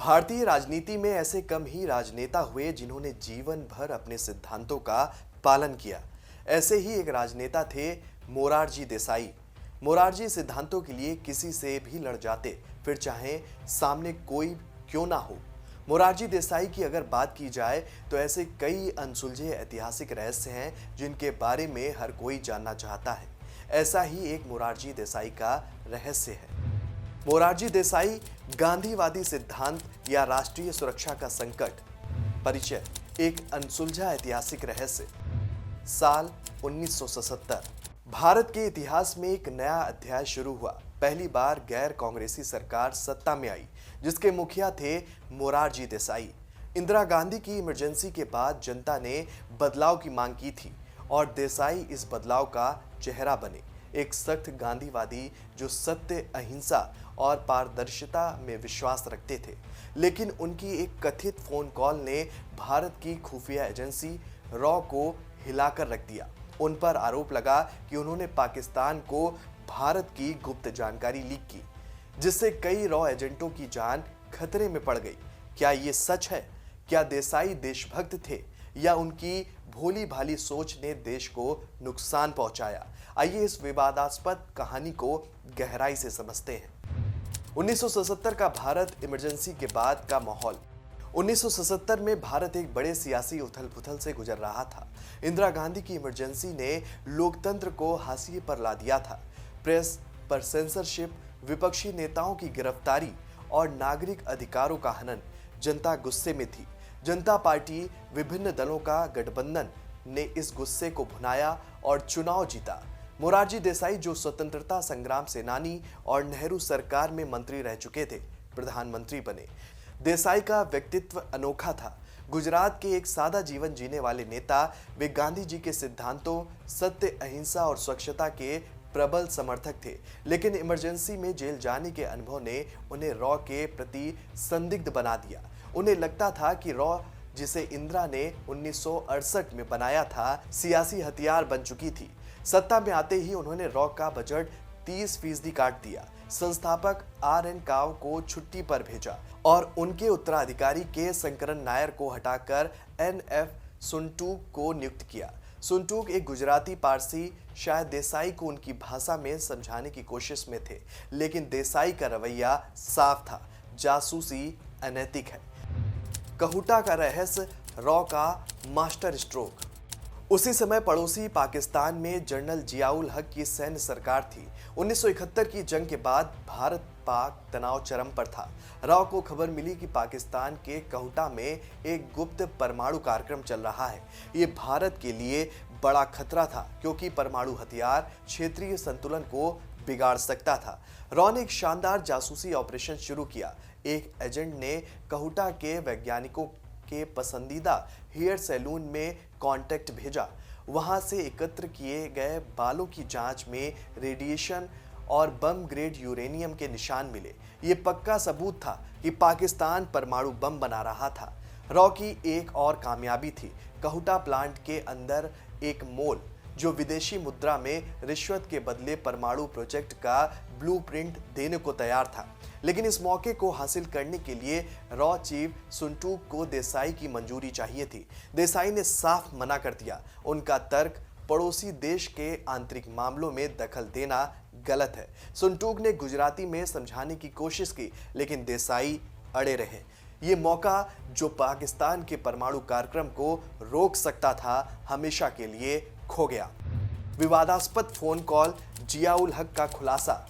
भारतीय राजनीति में ऐसे कम ही राजनेता हुए जिन्होंने जीवन भर अपने सिद्धांतों का पालन किया। ऐसे ही एक राजनेता थे मोरारजी देसाई। मोरारजी सिद्धांतों के लिए किसी से भी लड़ जाते, फिर चाहे सामने कोई क्यों ना हो। मोरारजी देसाई की अगर बात की जाए तो ऐसे कई अनसुलझे ऐतिहासिक रहस्य हैं जिनके बारे में हर कोई जानना चाहता है। ऐसा ही एक मोरारजी देसाई का रहस्य है। मोरारजी देसाई गांधीवादी सिद्धांत या राष्ट्रीय सुरक्षा का संकट। परिचय। एक अनसुलझा ऐतिहासिक रहस्य। साल 1977। भारत के इतिहास में एक नया अध्याय शुरू हुआ। पहली बार गैर कांग्रेसी सरकार सत्ता में आई, जिसके मुखिया थे मोरारजी देसाई। इंदिरा गांधी की इमरजेंसी के बाद जनता ने बदलाव की मांग की थी और देसाई इस बदलाव का चेहरा बने। एक सख्त गांधीवादी जो सत्य, अहिंसा और पारदर्शिता में विश्वास रखते थे। लेकिन उनकी एक कथित फोन कॉल ने भारत की खुफिया एजेंसी रॉ को हिलाकर रख दिया। उन पर आरोप लगा कि उन्होंने पाकिस्तान को भारत की गुप्त जानकारी लीक की, जिससे कई रॉ एजेंटों की जान खतरे में पड़ गई। क्या ये सच है? क्या देसाई देशभक्त थे या उनकी भोली भाली सोच ने देश को नुकसान पहुंचाया? आइए इस विवादास्पद कहानी को गहराई से समझते हैं। 1977 का भारत इमरजेंसी के बाद का माहौल। 1977 में भारत एक बड़े सियासी उथल-पुथल से गुजर रहा था। इंदिरा गांधी की इमरजेंसी ने लोकतंत्र को हाशिए पर ला दिया था। प्रेस पर सेंसरशिप, विपक्षी नेताओं की गिरफ्तारी और नागरिक अधिकारों का हनन। जनता गुस्से में थी। जनता पार्टी, विभिन्न दलों का गठबंधन ने इस गुस्से को भुनाया और चुनाव जीता। मोरारजी देसाई, जो स्वतंत्रता संग्राम सेनानी और नेहरू सरकार में मंत्री रह चुके थे, प्रधानमंत्री बने। देसाई का व्यक्तित्व अनोखा था। गुजरात के एक सादा जीवन जीने वाले नेता, वे गांधी जी के सिद्धांतों, सत्य, अहिंसा और स्वच्छता के प्रबल समर्थक थे। लेकिन इमरजेंसी में जेल जाने के अनुभव ने उन्हें रॉ के प्रति संदिग्ध बना दिया। उन्हें लगता था कि रॉ, जिसे इंदिरा ने 1968 में बनाया था, सियासी हथियार बन चुकी थी। सत्ता में आते ही उन्होंने रॉ का बजट 30% काट दिया। संस्थापक RN काव को छुट्टी पर भेजा और उनके उत्तराधिकारी के शंकरन नायर को हटाकर NF सुनटूक को नियुक्त किया। सुनटूक एक गुजराती पारसी, शायद देसाई को उनकी भाषा में समझाने की कोशिश में थे, लेकिन देसाई का रवैया साफ था, जासूसी अनैतिक है। कहूटा का रहस्य, रॉ का मास्टर स्ट्रोक। उसी समय पड़ोसी पाकिस्तान में जनरल जियाउल हक की सैन्य सरकार थी। 1971 की जंग के बाद भारत पाक तनाव चरम पर था। रॉ को खबर मिली कि पाकिस्तान के कहूटा में एक गुप्त परमाणु कार्यक्रम चल रहा है। ये भारत के लिए बड़ा खतरा था, क्योंकि परमाणु हथियार क्षेत्रीय संतुलन को बिगाड़ सकता था। रॉ ने एक शानदार जासूसी ऑपरेशन शुरू किया। एक एजेंट ने कहूटा के वैज्ञानिकों के पसंदीदा हेयर सैलून में कांटेक्ट भेजा। वहां से एकत्र किए गए बालों की जांच में रेडिएशन और बम ग्रेड यूरेनियम के निशान मिले। ये पक्का सबूत था कि पाकिस्तान परमाणु बम बना रहा था। रॉ की एक और कामयाबी थी। कहूटा प्लांट के अंदर एक मोल, जो विदेशी मुद्रा में रिश्वत के बदले परमाणु प्रोजेक्ट का ब्लूप्रिंट देने को तैयार था। लेकिन इस मौके को हासिल करने के लिए रॉ चीफ सुनटूक को देसाई की मंजूरी चाहिए थी। देसाई ने साफ मना कर दिया। उनका तर्क, पड़ोसी देश के आंतरिक मामलों में दखल देना गलत है। सुनटूक ने गुजराती में समझाने की कोशिश की, लेकिन देसाई अड़े रहे। ये मौका, जो पाकिस्तान के परमाणु कार्यक्रम को रोक सकता था, हमेशा के लिए खो गया। विवादास्पद फोन कॉल, जियाउल हक का खुलासा।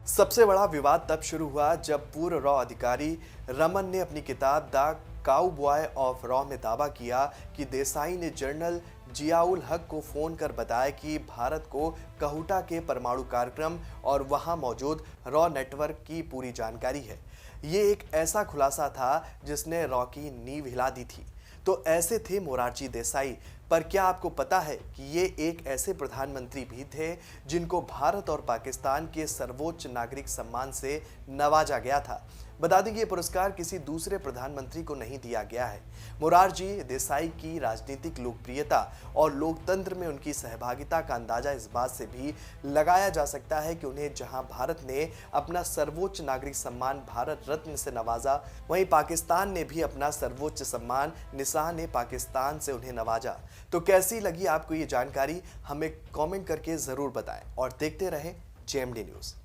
सबसे बड़ा विवाद तब शुरू हुआ जब पूर्व रॉ अधिकारी रमन ने अपनी किताब द काउबॉय ऑफ रॉ में दावा किया कि देसाई ने जनरल जियाउल हक को फोन कर बताया कि भारत को कहूटा के परमाणु कार्यक्रम और वहां मौजूद रॉ नेटवर्क की पूरी जानकारी है। ये एक ऐसा खुलासा था जिसने रॉ की नींव हिला दी थी। तो ऐसे थे मोरारजी देसाई, पर क्या आपको पता है कि ये एक ऐसे प्रधानमंत्री भी थे जिनको भारत और पाकिस्तान के सर्वोच्च नागरिक सम्मान से नवाजा गया था। बता दें कि ये पुरस्कार किसी दूसरे प्रधानमंत्री को नहीं दिया गया है। मोरारजी देसाई की राजनीतिक लोकप्रियता और लोकतंत्र में उनकी सहभागिता का अंदाजा इस बात से भी लगाया जा सकता है कि उन्हें जहां भारत ने अपना सर्वोच्च नागरिक सम्मान भारत रत्न से नवाजा, वहीं पाकिस्तान ने भी अपना सर्वोच्च सम्मान निशान-ए-पाकिस्तान से उन्हें नवाजा। तो कैसी लगी आपको ये जानकारी, हमें कमेंट करके जरूर बताएं और देखते रहें जेएमडी न्यूज़।